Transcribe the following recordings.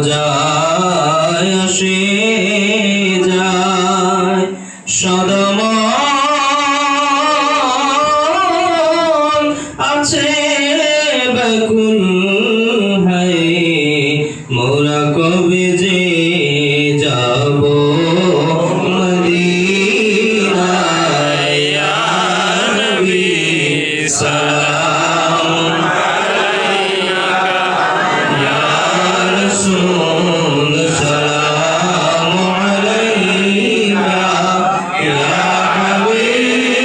যায় আসে যায় সদমন আছে ব্যাকুল হায় মোরা কবে যে যাব মদিনায় ইয়া নবী সালাম আলাইকা ইয়া রাসূল সালাম আলাইকা ইয়া হাবিব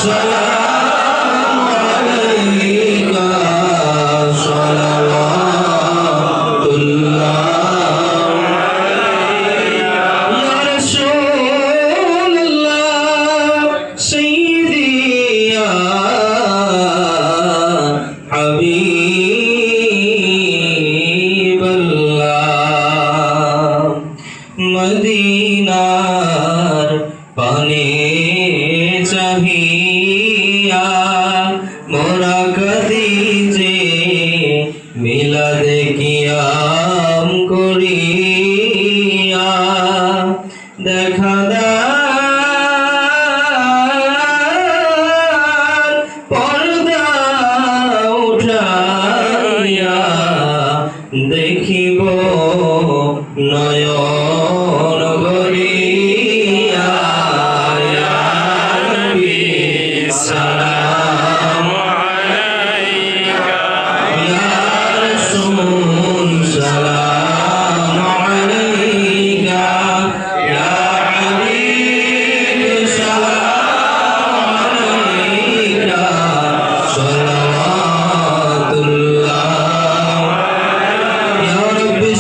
সালাম আলাইকা সালাওয়াতুল্লাহ ইয়া রাসূলুল্লাহ সাইয়্যিদি ইয়া হাবিবাল্লাহ মদিনার পানে চাহিয়া মোরা কদি যে মিলাদে কিয়াম করিয়া দেখা দার পর্দা উঠাইয়া দেখিব নয়ন